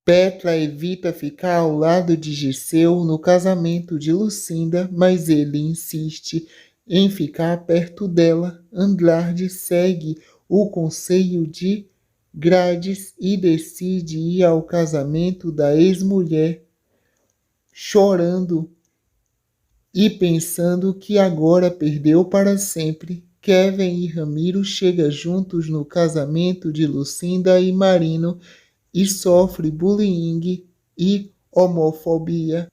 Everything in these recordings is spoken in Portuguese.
Petra evita ficar ao lado de Giseu no casamento de Lucinda, mas ele insiste em ficar perto dela. Andrade segue o conselho de Grades e decide ir ao casamento da ex-mulher, chorando e pensando que agora perdeu para sempre. Kevin e Ramiro chegam juntos no casamento de Lucinda e Marino e sofre bullying e homofobia.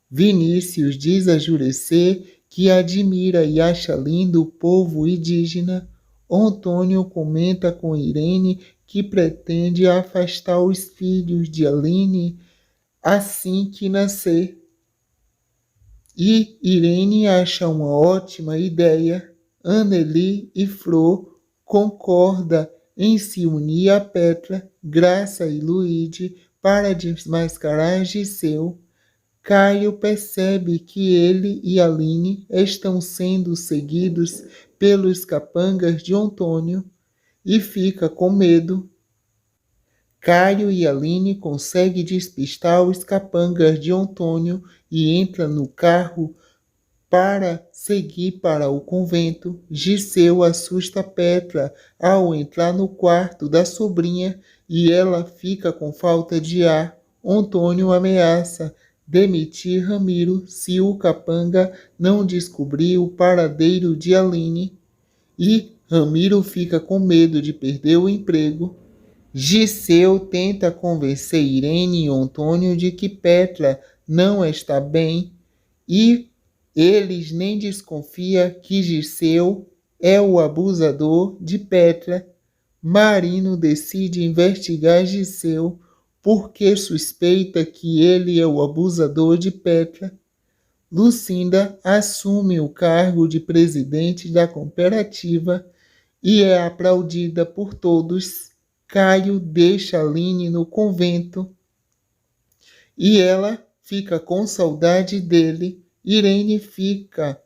Vinícius diz a Jurecê que admira e acha lindo o povo indígena. Antônio comenta com Irene que pretende afastar os filhos de Aline assim que nascer. E Irene acha uma ótima ideia. Anneli e Flor concordam em se unir a Petra, Graça e Luíde para desmascarar Giseu. Caio percebe que ele e Aline estão sendo seguidos pelos capangas de Antônio e fica com medo. Caio e Aline conseguem despistar os capangas de Antônio e entram no carro para seguir para o convento. Giseu assusta Petra ao entrar no quarto da sobrinha e ela fica com falta de ar. Antônio ameaça demitir Ramiro se o capanga não descobrir o paradeiro de Aline e Ramiro fica com medo de perder o emprego. Giseu tenta convencer Irene e Antônio de que Petra não está bem e eles nem desconfiam que Giseu é o abusador de Petra. Marino decide investigar Giseu porque suspeita que ele é o abusador de Petra. Lucinda assume o cargo de presidente da cooperativa e é aplaudida por todos. Caio deixa Aline no convento e ela fica com saudade dele. Irene fica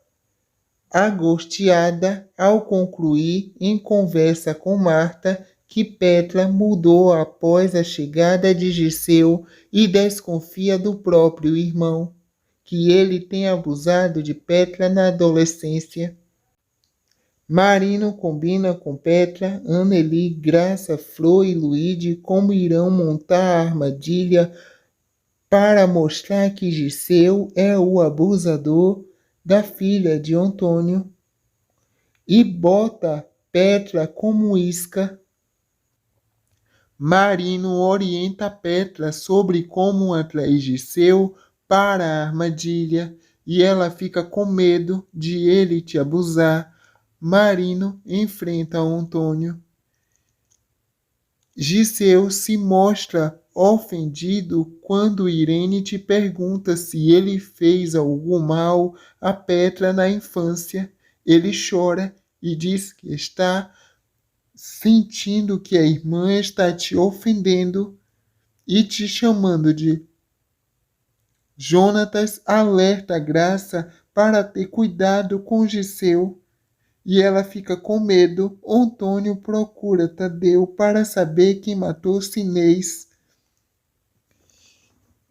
angustiada ao concluir em conversa com Marta que Petra mudou após a chegada de Giseu e desconfia do próprio irmão, que ele tem abusado de Petra na adolescência. Marino combina com Petra, Anneli, Graça, Flor e Luíde como irão montar a armadilha para mostrar que Giseu é o abusador da filha de Antônio e bota Petra como isca. Marino orienta Petra sobre como atrair Giseu para a armadilha e ela fica com medo de ele te abusar. Marino enfrenta Antônio. Giseu se mostra ofendido quando Irene te pergunta se ele fez algum mal a Petra na infância. Ele chora e diz que está sentindo que a irmã está te ofendendo e te chamando de Jonatas. Alerta Graça para ter cuidado com Giseu e ela fica com medo. Antônio procura Tadeu para saber quem matou Sinês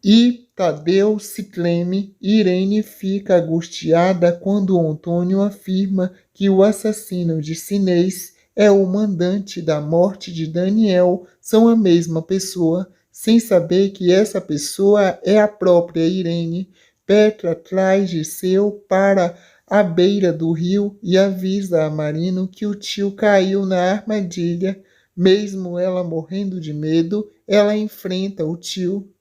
e Tadeu se treme. Irene fica angustiada quando Antônio afirma que o assassino de Sinês é o mandante da morte de Daniel. São a mesma pessoa, sem saber que essa pessoa é a própria Irene. Petra traz Giseu para à beira do rio e avisa a Marino que o tio caiu na armadilha. Mesmo ela morrendo de medo, ela enfrenta o tio.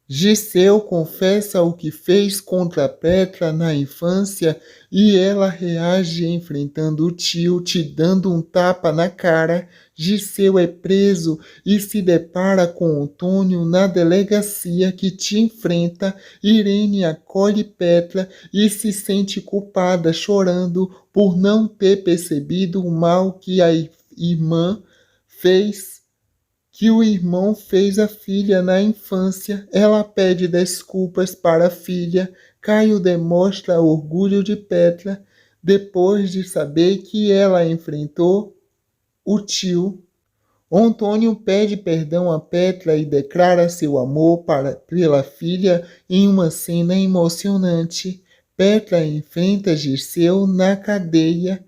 Giseu confessa o que fez contra Petra na infância e ela reage enfrentando o tio, te dando um tapa na cara. Giseu é preso e se depara com Antônio na delegacia que te enfrenta. Irene acolhe Petra e se sente culpada, chorando por não ter percebido o mal que a irmã fez. Que o irmão fez à filha na infância. Ela pede desculpas para a filha. Caio demonstra orgulho de Petra depois de saber que ela enfrentou o tio. Antônio pede perdão a Petra e declara seu amor pela filha em uma cena emocionante. Petra enfrenta Dirceu na cadeia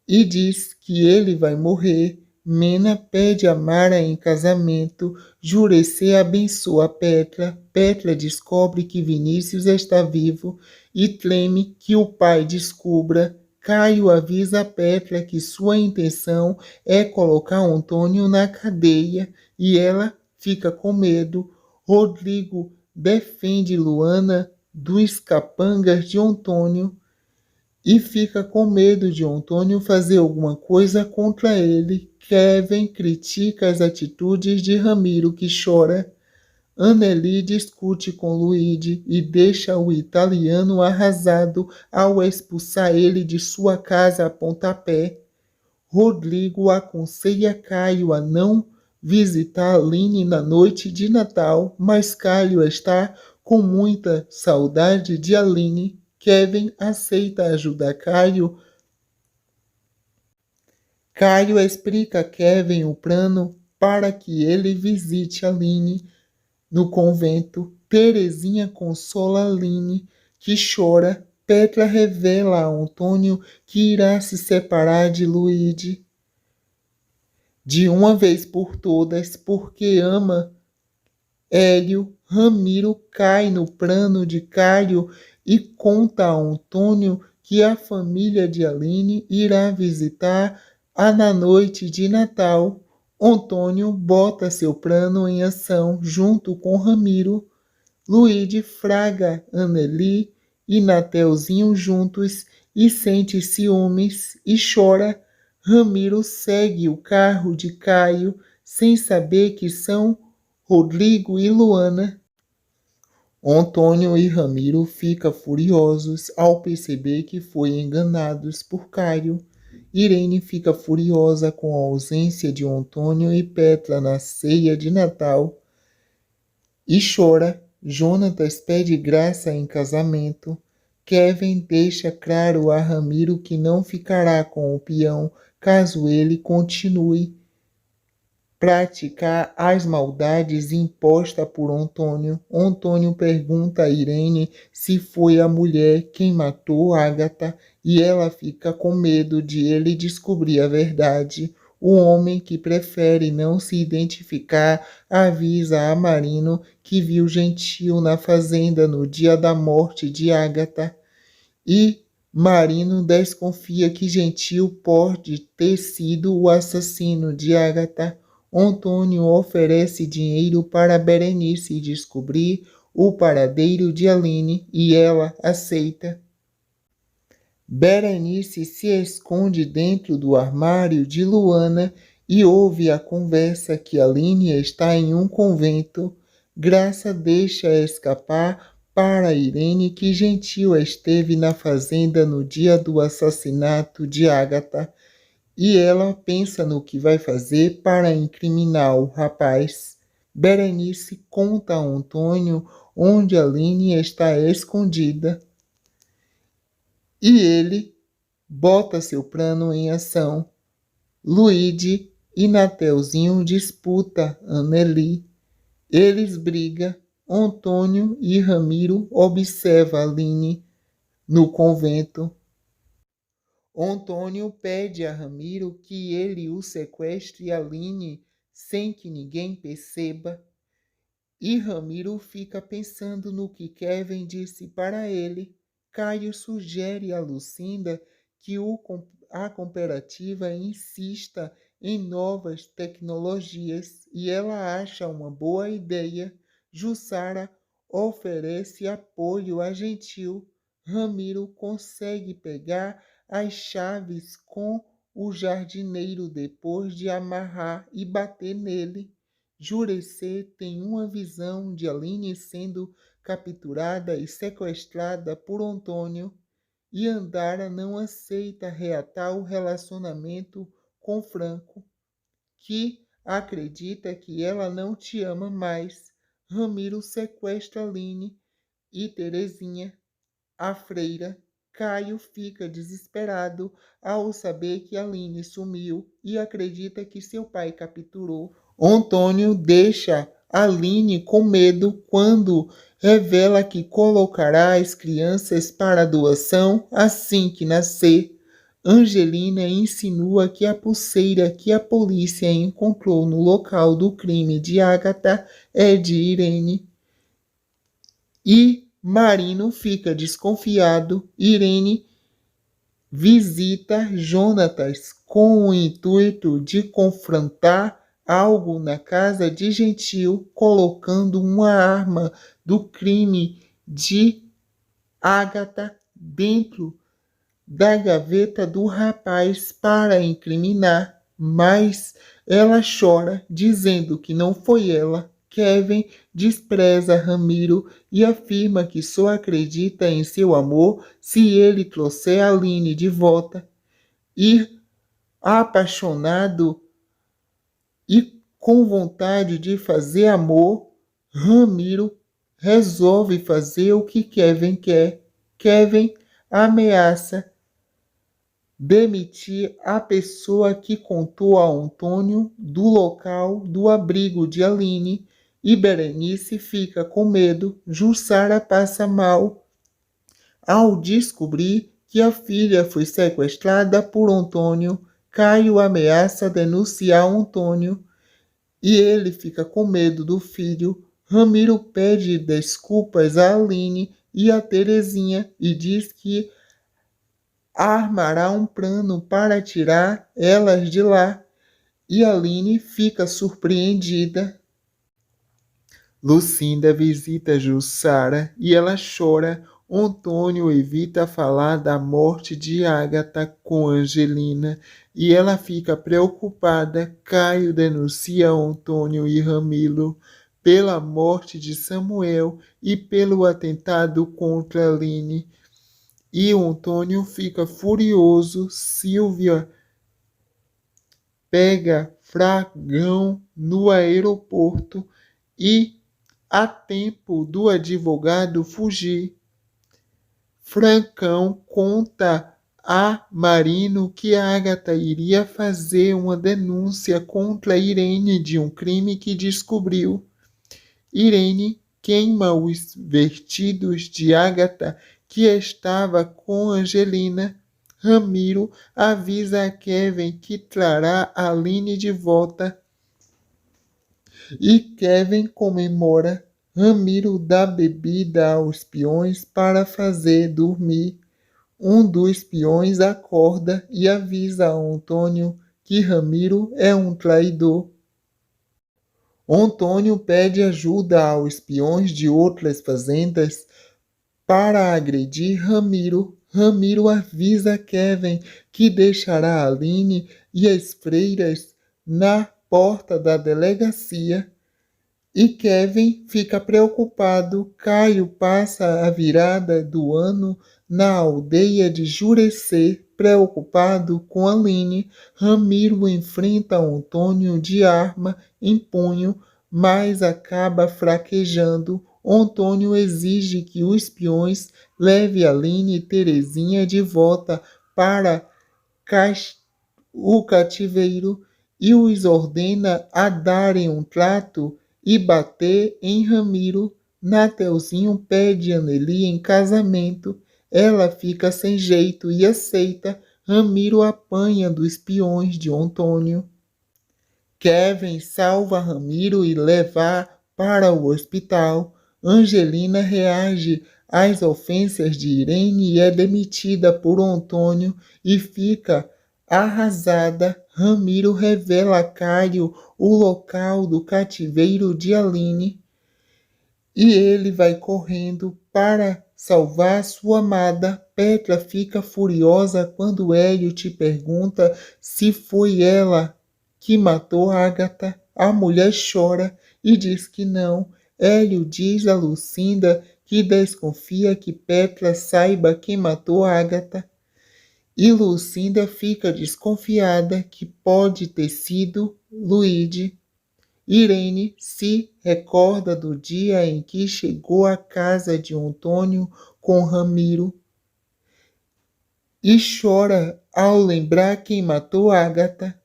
e diz que ele vai morrer. Mena pede a Mara em casamento. Jurecê abençoa Petra. Petra descobre que Vinícius está vivo e teme que o pai descubra. Caio avisa a Petra que sua intenção é colocar Antônio na cadeia e ela fica com medo. Rodrigo defende Luana dos capangas de Antônio e fica com medo de Antônio fazer alguma coisa contra ele. Kevin critica as atitudes de Ramiro, que chora. Anneli discute com Luigi e deixa o italiano arrasado ao expulsar ele de sua casa a pontapé. Rodrigo aconselha Caio a não visitar Aline na noite de Natal, mas Caio está com muita saudade de Aline. Kevin aceita ajudar Caio. Caio explica a Kevin o plano para que ele visite Aline no convento. Terezinha consola Aline, que chora. Petra revela a Antônio que irá se separar de Luigi de uma vez por todas, porque ama Hélio. Ramiro cai no plano de Caio e conta a Antônio que a família de Aline irá visitar na noite de Natal. Antônio bota seu plano em ação junto com Ramiro. Luigi fraga Anneli e Nateuzinho juntos e sente ciúmes e chora. Ramiro segue o carro de Caio sem saber que são Rodrigo e Luana. Antônio e Ramiro ficam furiosos ao perceber que foram enganados por Caio. Irene fica furiosa com a ausência de Antônio e Petra na ceia de Natal e chora. Jonatas pede Graça em casamento. Kevin deixa claro a Ramiro que não ficará com o peão caso ele continue praticar as maldades impostas por Antônio. Antônio pergunta a Irene se foi a mulher quem matou Ágata e ela fica com medo de ele descobrir a verdade. O homem, que prefere não se identificar, avisa a Marino que viu Gentil na fazenda no dia da morte de Ágata e Marino desconfia que Gentil pode ter sido o assassino de Ágata. Antônio oferece dinheiro para Berenice descobrir o paradeiro de Aline e ela aceita. Berenice se esconde dentro do armário de Luana e ouve a conversa que Aline está em um convento. Graça deixa escapar para Irene que Gentil esteve na fazenda no dia do assassinato de Ágata e ela pensa no que vai fazer para incriminar o rapaz. Berenice conta a Antônio onde Aline está escondida e ele bota seu plano em ação. Luigi e Nateuzinho disputa Anneli. Eles brigam. Antônio e Ramiro observam Aline no convento. Antônio pede a Ramiro que ele o sequestre Aline sem que ninguém perceba. E Ramiro fica pensando no que Kevin disse para ele. Caio sugere a Lucinda que a cooperativa insista em novas tecnologias e ela acha uma boa ideia. Jussara oferece apoio a Gentil. Ramiro consegue pegar as chaves com o jardineiro depois de amarrar e bater nele. Jurecê tem uma visão de Aline sendo capturada e sequestrada por Antônio e Andara não aceita reatar o relacionamento com Franco, que acredita que ela não te ama mais. Ramiro sequestra Aline e Terezinha, a freira. Caio fica desesperado ao saber que Aline sumiu e acredita que seu pai capturou. Antônio deixa Aline com medo quando revela que colocará as crianças para doação assim que nascer. Angelina insinua que a pulseira que a polícia encontrou no local do crime de Agatha é de Irene. E Marino fica desconfiado. Irene visita Jonatas com o intuito de confrontar algo na casa de Gentil, colocando uma arma do crime de Agatha dentro da gaveta do rapaz para incriminar, mas ela chora, dizendo que não foi ela. Kevin despreza Ramiro e afirma que só acredita em seu amor se ele trouxer Aline de volta. E, apaixonado e com vontade de fazer amor, Ramiro resolve fazer o que Kevin quer. Kevin ameaça demitir a pessoa que contou a Antônio do local do abrigo de Aline e Berenice fica com medo. Jussara passa mal ao descobrir que a filha foi sequestrada por Antônio. Caio ameaça denunciar Antônio e ele fica com medo do filho. Ramiro pede desculpas a Aline e a Terezinha e diz que armará um plano para tirar elas de lá. E Aline fica surpreendida. Lucinda visita Jussara e ela chora. Antônio evita falar da morte de Agatha com Angelina e ela fica preocupada. Caio denuncia Antônio e Ramiro pela morte de Samuel e pelo atentado contra Aline. E o Antônio fica furioso. Silvia pega Fragão no aeroporto e há tempo do advogado fugir. Francão conta a Marino que Agatha iria fazer uma denúncia contra Irene de um crime que descobriu. Irene queima os vestidos de Agatha que estava com Angelina. Ramiro avisa a Kevin que trará Aline de volta. E Kevin comemora. Ramiro dá bebida aos peões para fazer dormir. Um dos peões acorda e avisa a Antônio que Ramiro é um traidor. Antônio pede ajuda aos peões de outras fazendas para agredir Ramiro. Ramiro avisa Kevin que deixará Aline e as freiras na porta da delegacia. E Kevin fica preocupado. Caio passa a virada do ano na aldeia de Jurecê, preocupado com Aline. Ramiro enfrenta Antônio de arma em punho, mas acaba fraquejando. Antônio exige que os peões levem Aline e Terezinha de volta para o cativeiro e os ordena a darem um trato e bater em Ramiro. Nateuzinho pede Anneli em casamento. Ela fica sem jeito e aceita. Ramiro apanha dos peões de Antônio. Kevin salva Ramiro e leva para o hospital. Angelina reage às ofensas de Irene e é demitida por Antônio e fica arrasada. Ramiro revela a Caio o local do cativeiro de Aline e ele vai correndo para salvar sua amada. Petra fica furiosa quando Hélio te pergunta se foi ela que matou Agatha. A mulher chora e diz que não. Hélio diz a Lucinda que desconfia que Petra saiba quem matou Agatha. E Lucinda fica desconfiada que pode ter sido Luíde. Irene se recorda do dia em que chegou à casa de Antônio com Ramiro e chora ao lembrar quem matou Agatha.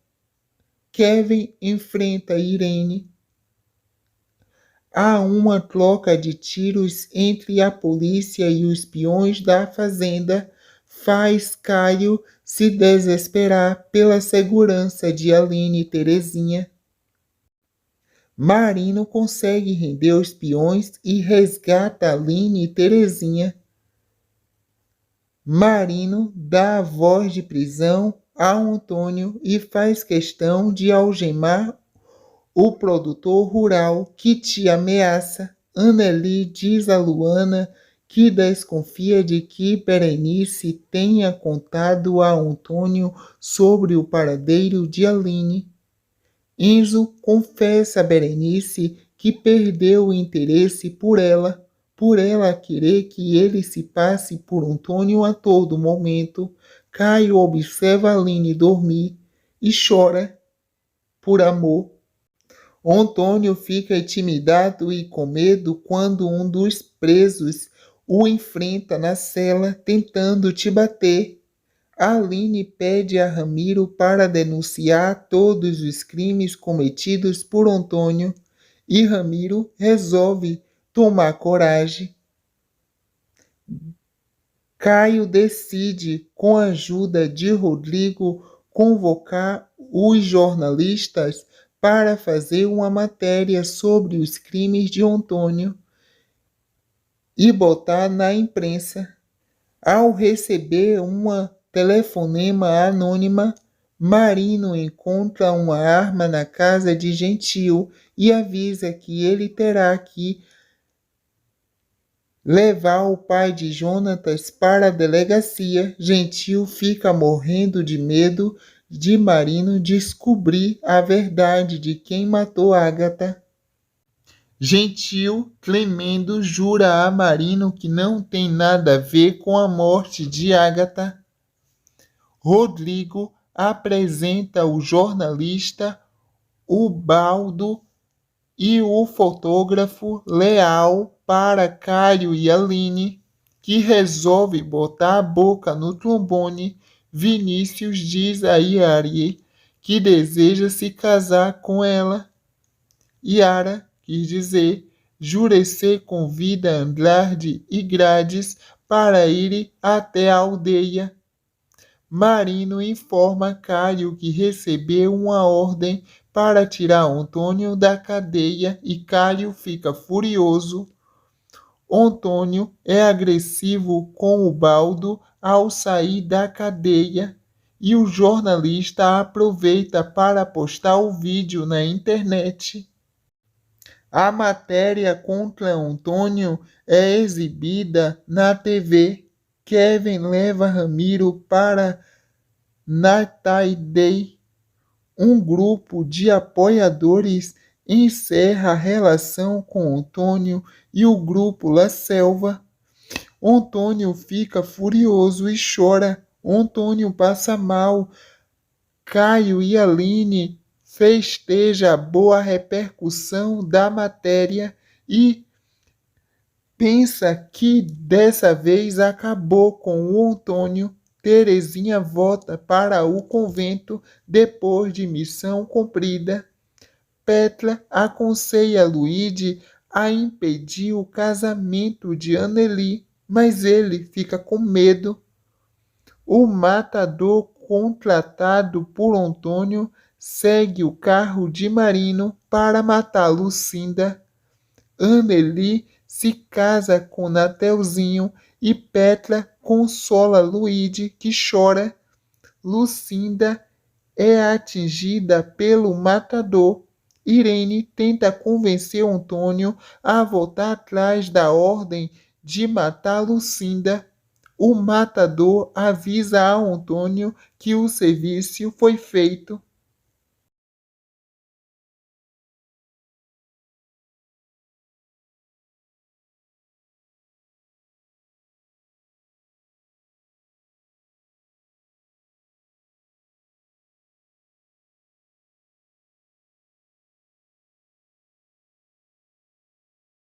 Kevin enfrenta Irene. Há uma troca de tiros entre a polícia e os peões da fazenda, faz Caio se desesperar pela segurança de Aline e Terezinha. Marino consegue render os peões e resgata Aline e Terezinha. Marino dá a voz de prisão a Antônio e faz questão de algemar o produtor rural que te ameaça. Anneli diz a Luana que desconfia de que Berenice tenha contado a Antônio sobre o paradeiro de Aline. Enzo confessa a Berenice que perdeu o interesse por ela querer que ele se passe por Antônio a todo momento. Caio observa Aline dormir e chora por amor. Antônio fica intimidado e com medo quando um dos presos o enfrenta na cela tentando te bater. Aline pede a Ramiro para denunciar todos os crimes cometidos por Antônio e Ramiro resolve tomar coragem. Caio decide, com a ajuda de Rodrigo, convocar os jornalistas para fazer uma matéria sobre os crimes de Antônio e botar na imprensa. Ao receber uma telefonema anônima, Marino encontra uma arma na casa de Gentil e avisa que ele terá que levar o pai de Jonatas para a delegacia. Gentil fica morrendo de medo de Marino descobrir a verdade de quem matou Agatha. Gentil, tremendo, jura a Marino que não tem nada a ver com a morte de Agatha. Rodrigo apresenta o jornalista Ubaldo e o fotógrafo Leal para Caio e Aline, que resolve botar a boca no trombone. Vinícius diz a Yara que deseja se casar com ela. Yara, quis dizer, Jurecê convida Andrade e Grades para ir até a aldeia. Marino informa Caio que recebeu uma ordem para tirar Antônio da cadeia e Caio fica furioso. Antônio é agressivo com o Baldo ao sair da cadeia e o jornalista aproveita para postar o vídeo na internet. A matéria contra Antônio é exibida na TV. Kevin leva Ramiro para Nataidei. Um grupo de apoiadores encerra a relação com Antônio e o grupo La Selva. Antônio fica furioso e chora. Antônio passa mal. Caio e Aline festeja a boa repercussão da matéria e pensa que dessa vez acabou com o Antônio. Terezinha volta para o convento depois de missão cumprida. Petra aconselha Luigi a impedir o casamento de Anneli, mas ele fica com medo. O matador contratado por Antônio segue o carro de Marino para matar Lucinda. Anneli se casa com Natelzinho e Petra consola Luigi, que chora. Lucinda é atingida pelo matador. Irene tenta convencer Antônio a voltar atrás da ordem de matar Lucinda. O matador avisa a Antônio que o serviço foi feito.